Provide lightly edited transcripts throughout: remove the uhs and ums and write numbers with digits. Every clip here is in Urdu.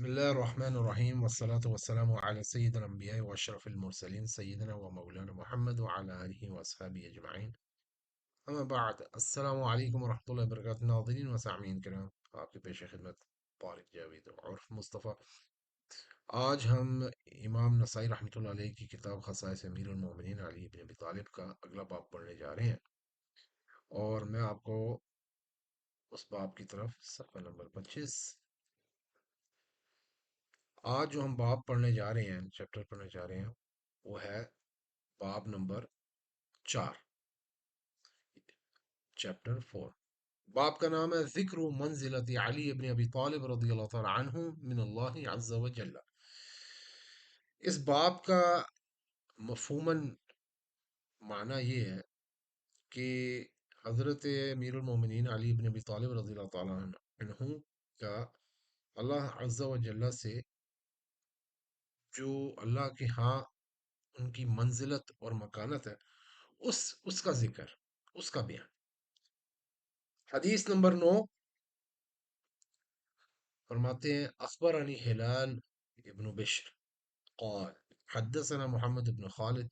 الله الرحمن الرحيم والصلاة والسلام على سيد الأنبياء وأشرف المرسلين سيدنا ومولانا محمد وعلى آله وأصحابه أجمعين. أما بعد، السلام عليكم ورحمة الله وبركاته ناظرين وسامعين کرام، آپ کے پیش خدمت طارق جاوید عرف مصطفیٰ. آج ہم امام نسائی رحمۃ اللہ علیہ کی کتاب خصائص امیر المومنین علی بن ابی طالب کا اگلا باب پڑھنے جا رہے ہیں، اور میں آپ کو اس باب کی طرف صفحہ نمبر 25. آج جو ہم باب پڑھنے جا رہے ہیں، چیپٹر پڑھنے جا رہے ہیں، وہ ہے باب نمبر 4، چیپٹر 4. باب کا نام ہے ذکر منزلت علی ابن ابی طالب رضی اللہ تعالی عنہ من اللہ عز و جل. اس باب کا مفہوماً معنی یہ ہے کہ حضرت امیر المومنین علی ابن ابی طالب رضی اللہ تعالی عنہ کا اللہ عز و جل سے جو اللہ کے ہاں ان کی منزلت اور مکانت ہے، اس کا ذکر، اس کا بیان. حدیث نمبر 9 فرماتے ہیں اخبرنی ہلال ابن بشر قال حدثنا محمد بن خالد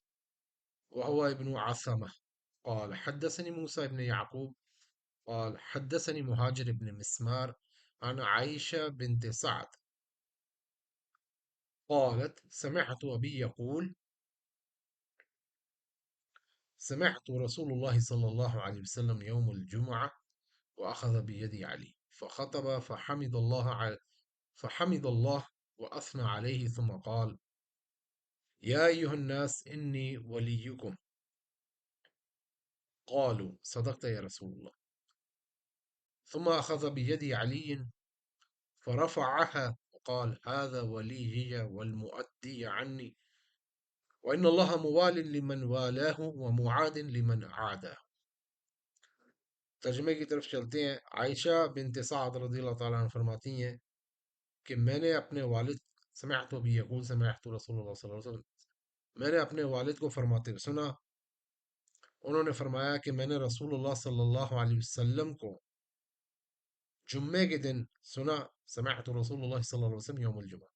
وهو ابن عاصمة قال حدثني موسى بن يعقوب قال حدثني مهاجر بن مسمار عن عائشة بنت سعد قالت سمعت أبي يقول سمعت رسول الله صلى الله عليه وسلم يوم الجمعة وأخذ بيد علي فخطب فحمد الله وأثنى عليه ثم قال يا أيها الناس إني وليكم. قالوا صدقت يا رسول الله. ثم أخذ بيد علي فرفعها وقال هذا ولي والمؤدي عني وإن الله موال لمن والاه ومعاد لمن عاده. ترجمے کی طرف چلتے ہیں. عائشہ بنت سعد رضی اللہ تعالیٰ عنہ فرماتی ہیں کہ میں نے اپنے والد سمعت ابی یقول سمعت رسول اللہ صلی اللہ علیہ وسلم، میں نے اپنے والد کو فرماتے ہوئے سنا. انہوں نے فرمایا کہ میں نے رسول اللہ صلی اللہ علیہ وسلم کو جمعے کے دن سنا. سمعت رسول اللہ صلی اللہ علیہ وسلم یوم الجمعہ،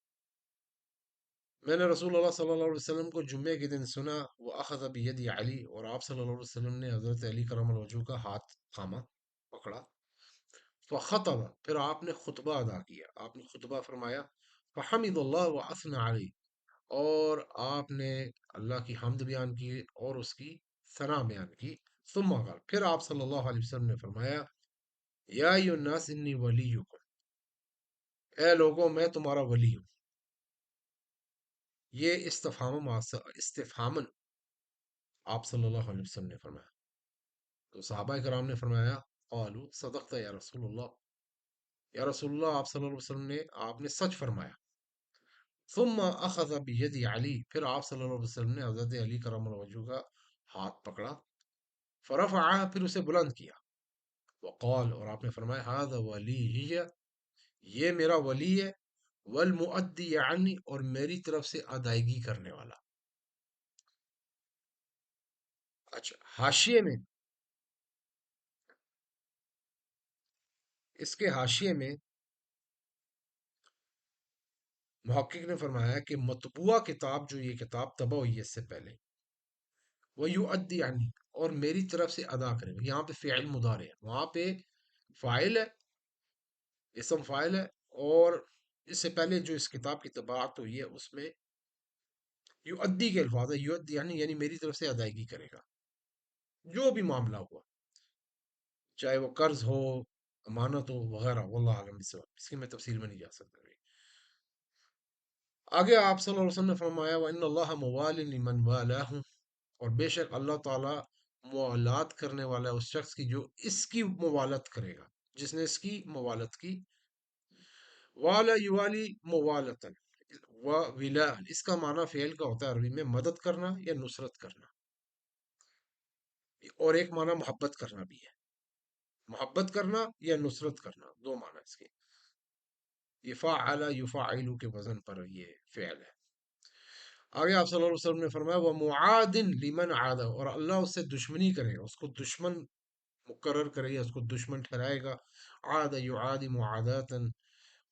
میں نے رسول اللہ صلی اللہ علیہ وسلم کو جمعے کے دن سنا. وہ اخذ بید علی، اور آپ صلی اللہ علیہ وسلم نے حضرت علی کرم اللہ وجہہ کا ہاتھ تھاما، پکڑا. فخطب، پھر آپ نے خطبہ ادا کیا، آپ نے خطبہ فرمایا. فحمد اللہ واثنى علی، اور آپ نے اللہ کی حمد بیان کی اور اس کی ثنا بیان کی. ثم قال، پھر آپ صلی اللہ علیہ وسلم نے فرمایا یا ایھا الناس انی ولیکم، اے لوگوں میں تمہارا ولی ہوں. یہ استفہاماً آپ صلی اللہ علیہ وسلم نے فرمایا. تو صحابہ کرام نے فرمایا قالوا صدقت یا رسول اللہ، یا رسول اللہ، آپ صلی اللہ علیہ وسلم نے آپ نے سچ فرمایا. ثم اخذ بید علی، پھر آپ صلی اللہ علیہ وسلم نے حضرت علی کرم اللہ وجہہ کا ہاتھ پکڑا. فرفعہ، پھر اسے بلند کیا. وقال، اور آپ نے فرمایا ھذا ولی، یہ میرا ولی ہے. والمؤدی عنی، اور میری طرف سے ادائیگی کرنے والا. اچھا، حاشیے میں، اس کے حاشیے میں محقق نے فرمایا کہ مطبوعہ کتاب، جو یہ کتاب طبع ہوئی ہے اس سے پہلے، وہ یؤدی عنی، اور میری طرف سے ادا کرے. یہاں پہ فعل مضارع ہے، وہاں پہ فاعل ہے، اسم فاعل ہے. اور اس سے پہلے جو اس کتاب کی طباعت ہوئی ہے اس میں یؤدی کے الفاظ ہے. یؤدی یعنی میری طرف سے ادائیگی کرے گا جو بھی معاملہ ہوا، چاہے وہ قرض ہو، امانت ہو، وغیرہ. واللہ اعلم بالصواب، اس کی میں تفصیل میں نہیں جا سکتا. آگے آپ صلی اللہ علیہ وسلم نے فرمایا وَإِنَّ اللَّهَ مُوَالٍ لِمَنْ وَالَاهُ، اور بے شک اللہ تعالیٰ موالات کرنے والا ہے اس شخص کی جو اس کی موالت کرے گا، جس نے اس کی موالت کی. والا یوالی موالتن، ولا اس کا معنی فعل کا ہوتا ہے عربی میں مدد کرنا یا نصرت کرنا، اور ایک معنی محبت کرنا بھی ہے. محبت کرنا یا نصرت کرنا، دو معنی اس کے. یہ فاعل یفاعل کے وزن پر یہ فعل ہے. آگے آپ صلی اللہ علیہ وسلم نے فرمایا وہ معاد لمن عادہ، اور اللہ اس سے دشمنی کرے گا، اس کو دشمن مقرر کرے گا، اس کو دشمن ٹھہرائے گا. عاد یعادی معاداتا،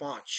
5,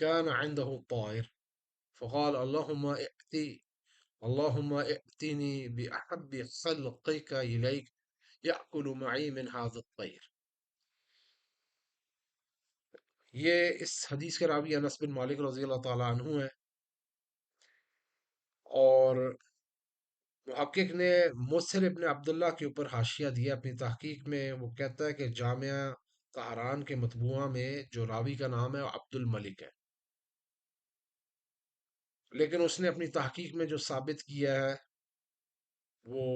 كان عنده طائر فقال اللهم ائتني بأحب خلقك إليك يأكل معي من هذا الطير. یہ اس حدیث کے راوی انس بن مالک رضی اللہ تعالیٰ عنہ ہے، اور محقق نے مصر ابن عبداللہ کے اوپر حاشیہ دیا اپنی تحقیق میں. وہ کہتا ہے کہ جامعہ طہران کے مطبوعہ میں جو راوی کا نام ہے وہ عبد الملک ہے، لیکن اس نے اپنی تحقیق میں جو ثابت کیا ہے وہ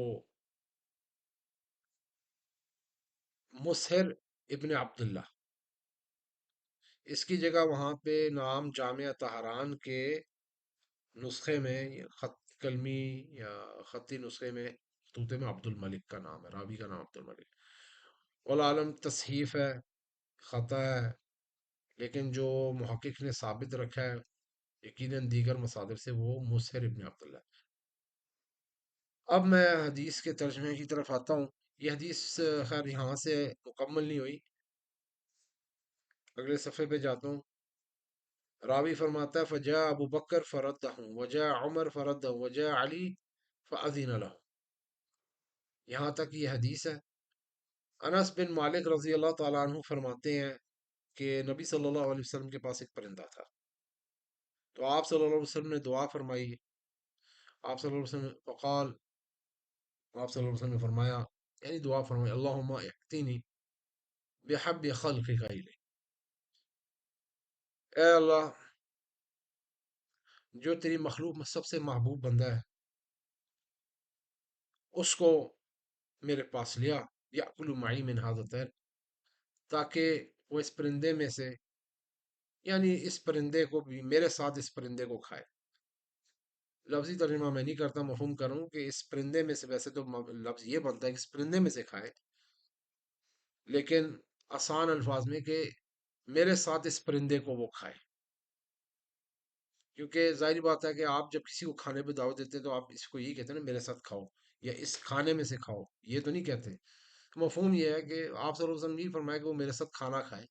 مصہر ابن عبداللہ. اس کی جگہ وہاں پہ نام جامعہ طہران کے نسخے میں خط قلمی یا خطی نسخے میں طوطے میں عبد الملک کا نام ہے، راوی کا نام عبد الملک. والعالم تصحیف ہے، خطا ہے، لیکن جو محقق نے ثابت رکھا ہے یقیناً دیگر مصادر سے وہ مصہر ابن عبداللہ. اب میں حدیث کے ترجمے کی طرف آتا ہوں. یہ حدیث خیر یہاں سے مکمل نہیں ہوئی، اگلے صفحے پہ جاتا ہوں. راوی فرماتا ہے فجاء ابو بکر فردہ وجاء عمر فردہ وجاء علی فأذن له. یہاں تک یہ حدیث ہے. انس بن مالک رضی اللہ تعالیٰ عنہ فرماتے ہیں کہ نبی صلی اللہ علیہ وسلم کے پاس ایک پرندہ تھا، تو آپ صلی اللہ علیہ وسلم نے دعا فرمائی. آپ صلی اللہ علیہ وسلم فقال، آپ صلی اللہ علیہ وسلم نے فرمایا، یعنی دعا فرمائی، اللہم احتینی بحب خلقک الی، اے اللہ جو تیری مخلوق میں سب سے محبوب بندہ ہے اس کو میرے پاس لیا، یأکل معی من ھذا الطیر، تاکہ وہ اس پرندے میں سے، یعنی اس پرندے کو بھی میرے ساتھ اس پرندے کو کھائے. لفظی ترجمہ میں نہیں کرتا، مفہوم کروں کہ اس پرندے میں سے، ویسے تو لفظ یہ بنتا ہے کہ اس پرندے میں سے کھائے، لیکن آسان الفاظ میں کہ میرے ساتھ اس پرندے کو وہ کھائے. کیونکہ ظاہری بات ہے کہ آپ جب کسی کو کھانے پہ دعوت دیتے ہیں تو آپ اس کو یہی کہتے ہیں نا میرے ساتھ کھاؤ یا اس کھانے میں سے کھاؤ، یہ تو نہیں کہتے. مفہوم یہ ہے کہ آپ صلی اللہ علیہ وسلم نہیں فرمایا کہ وہ میرے ساتھ کھانا کھائے،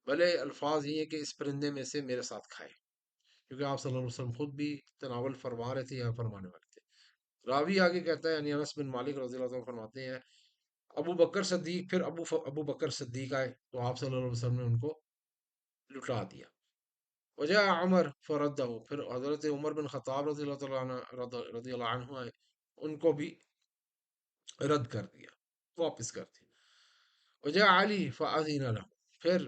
بھلے الفاظ یہ ہے کہ اس پرندے میں سے میرے ساتھ کھائے، کیونکہ آپ صلی اللہ علیہ وسلم خود بھی تناول فرما رہے تھے یا فرمانے والے تھے. راوی آگے کہتا ہے یعنی انس بن مالک رضی اللہ عنہ فرماتے ہیں ابو بکر صدیق، پھر ابو بکر صدیق آئے تو آپ صلی اللہ علیہ وسلم نے ان کو لٹا دیا. وجاء عمر فردہ، پھر حضرت عمر بن خطاب رضی اللہ تعالیٰ عنہ رضی اللہ عنہ آئے، ان کو بھی رد کر دیا، واپس کر دیا. وجاء علی فأذن له، پھر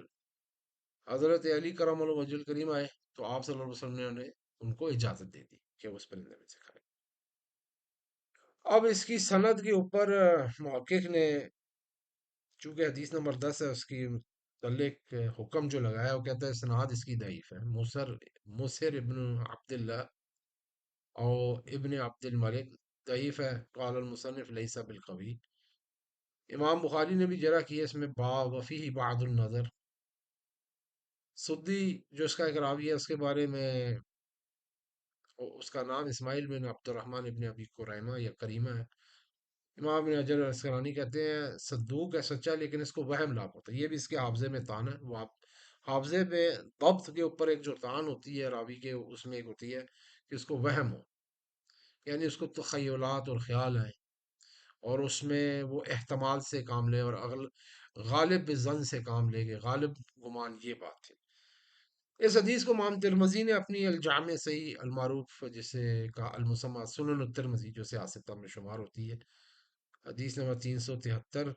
حضرت علی کرم اللہ وجہ الکریم آئے تو آپ صلی اللہ علیہ وسلم نے انہیں ان کو اجازت دے دی کہ وہ اس پرندے میں سے کھائے. اب اس کی سند کے اوپر محقق نے چونکہ حدیث نمبر 10 ہے اس کی متعلق حکم جو لگایا وہ کہتا ہے سناد اس کی ضعیف ہے. مصر ابن عبداللہ او ابن عبد الملک ضعیف ہے. قال المصنف لیس بالقوی. امام بخاری نے بھی جرح کی ہے اس میں با وفی بعض النظر. سدی جو اس کا ایک راوی ہے اس کے بارے میں اس کا نام اسماعیل بن عبد الرحمن ابن ابی قریمہ یا کریمہ ہے. امام ابن حجر الاسقلانی کہتے ہیں صدوق ہے، سچا، لیکن اس کو وہم لاپ ہوتا ہے. یہ بھی اس کے حافظے میں تان ہے. وہ آپ حافظے میں ضبط کے اوپر ایک جو تان ہوتی ہے راوی کے، اس میں ایک ہوتی ہے کہ اس کو وہم ہو، یعنی اس کو تخیلات اور خیال ہیں اور اس میں وہ احتمال سے کام لے اور غالب زن سے کام لے گے، غالب گمان. یہ بات ہے. اس حدیث کو امام ترمذی نے اپنی الجامع صحیح المعروف جسے کا المسمى سنن الترمذی جو سیاستہ میں شمار ہوتی ہے، حدیث نمبر 373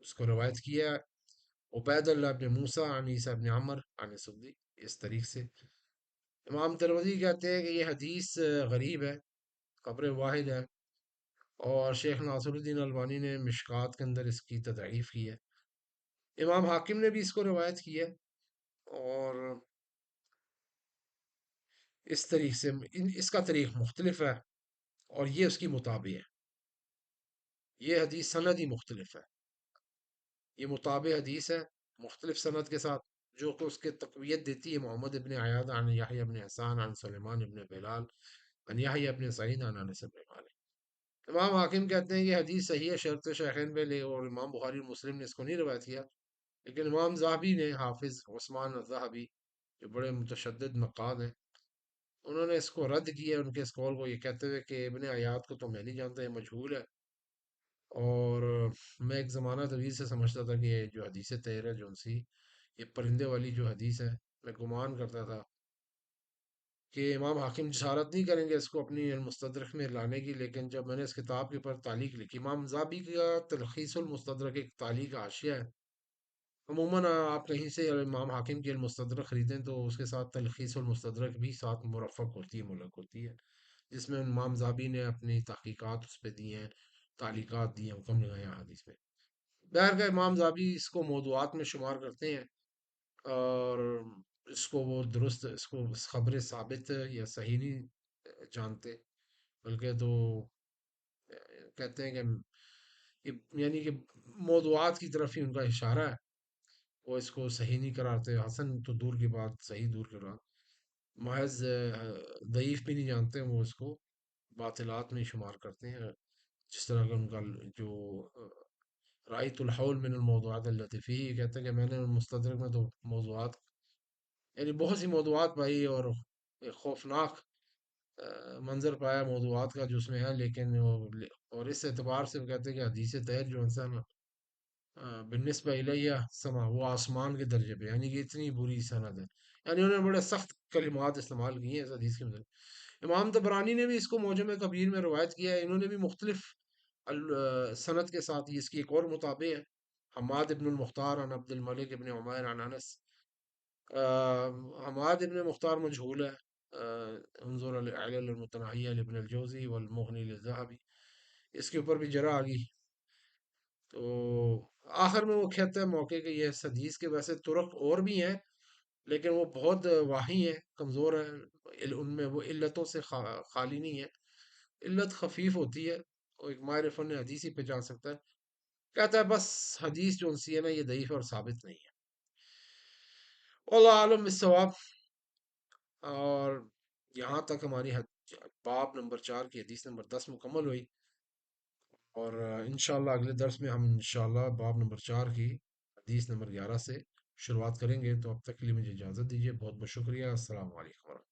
اس کو روایت کیا عبید اللہ ابن موسیٰ عن عیسیٰ ابن عمر عن سدی. اس طریق سے امام ترمذی کہتے ہیں کہ یہ حدیث غریب ہے، خبر واحد ہے، اور شیخ ناصر الدین البانی نے مشکات کے اندر اس کی تضعیف کی ہے. امام حاکم نے بھی اس کو روایت کی ہے، اور اس طریق سے اس کا طریق مختلف ہے اور یہ اس کی مطابع ہے. یہ حدیث سند ہی مختلف ہے، یہ مطابع حدیث ہے مختلف سند کے ساتھ، جو کہ اس کے تقویت دیتی ہے. محمد ابن عیاد عن یحییٰ ابن حسان عن سلیمان ابن بلال عن یحییٰ ابن سعید عن انس بن مالک. امام حاکم کہتے ہیں کہ حدیث صحیح ہے شرط شیخین پہ لے، اور امام بخاری اور مسلم نے اس کو نہیں روایت کیا، لیکن امام ذہبی نے، حافظ عثمان الذہبی جو بڑے متشدد نقاد ہیں، انہوں نے اس کو رد کیا، ان کے اس قول کو، یہ کہتے ہوئے کہ ابن عیاد کو تو میں نہیں جانتا، یہ مجہول ہے۔ اور میں ایک زمانہ طویل سے سمجھتا تھا کہ یہ جو حدیث طاہرہ ہے جونسی، یہ پرندے والی جو حدیث ہے، میں گمان کرتا تھا کہ امام حاکم جسارت نہیں کریں گے اس کو اپنی المستدرک میں لانے کی، لیکن جب میں نے اس کتاب کے اوپر تعلیق لکھی، امام زابی کا تلخیص المستدرک ایک تعلیق حاشیہ ہے۔ عموماً آپ کہیں سے امام حاکم کی المستدرک خریدیں تو اس کے ساتھ تلخیص المستدرک بھی ساتھ مرفق ہوتی ہے، ملک ہوتی ہے، جس میں امام زابی نے اپنی تحقیقات اس پہ دی ہیں، تعلیقات دی ہیں، حکم لگائے ہیں حدیث پہ۔ بہر کا امام زابی اس کو موضوعات میں شمار کرتے ہیں، اور اس کو وہ درست، اس کو خبر ثابت یا صحیح نہیں جانتے، بلکہ تو کہتے ہیں کہ یعنی کہ موضوعات کی طرف ہی ان کا اشارہ ہے، وہ اس کو صحیح نہیں قرارتے، حسن تو دور کی بات، صحیح دور کی بات، محض ضعیف بھی نہیں جانتے، وہ اس کو باطلات میں شمار کرتے ہیں، جس طرح کا ان کا جو رائت الحول من الموضوعات التي فيه، کہتے ہیں کہ میں نے مستدرک میں تو موضوعات، یعنی بہت سی موضوعات پائی، اور ایک خوفناک منظر پایا موضوعات کا جو اس میں ہے، لیکن اور اس اعتبار سے وہ کہتے ہیں کہ حدیث طاہر جو انسان بالنسبہ الیہ سما، وہ آسمان کے درجے پہ، یعنی کہ اتنی بری سند ہے، یعنی انہوں نے بڑے سخت کلمات استعمال کیے ہیں اس حدیث کے مطلب۔ امام طبرانی نے بھی اس کو معجم کبیر میں روایت کیا ہے، انہوں نے بھی مختلف سند کے ساتھ، اس کی ایک اور مطابع ہے، حماد ابن المختار عن عبد الملک ابن عمیر عن انس۔ حماد ابن مختار مجہول ہے، انظر العلل المتناہیہ لابن الجوزی والمغنی للذہبی، اس کے اوپر بھی جرح آ گئی۔ تو آخر میں وہ کہتا ہے موقع کہ یہ حدیث کے ویسے طرق اور بھی ہیں، لیکن وہ بہت واہی ہیں، کمزور ہیں، ان میں وہ علتوں سے خالی نہیں ہے، علت خفیف ہوتی ہے، وہ ایک ماہر فن حدیث ہی پہچان سکتا ہے۔ کہتا ہے بس حدیث جو سی ہے نا، یہ ضعیف اور ثابت نہیں ہے، واللہ عالم بالصواب۔ اور یہاں تک ہماری باب نمبر 4 کی حدیث نمبر 10 مکمل ہوئی، اور انشاءاللہ اگلے درس میں ہم انشاءاللہ باب نمبر 4 کی حدیث نمبر 11 سے شروعات کریں گے، تو اب تک کے لیے مجھے اجازت دیجیے، بہت بہت شکریہ، السلام علیکم ورحمۃ اللہ۔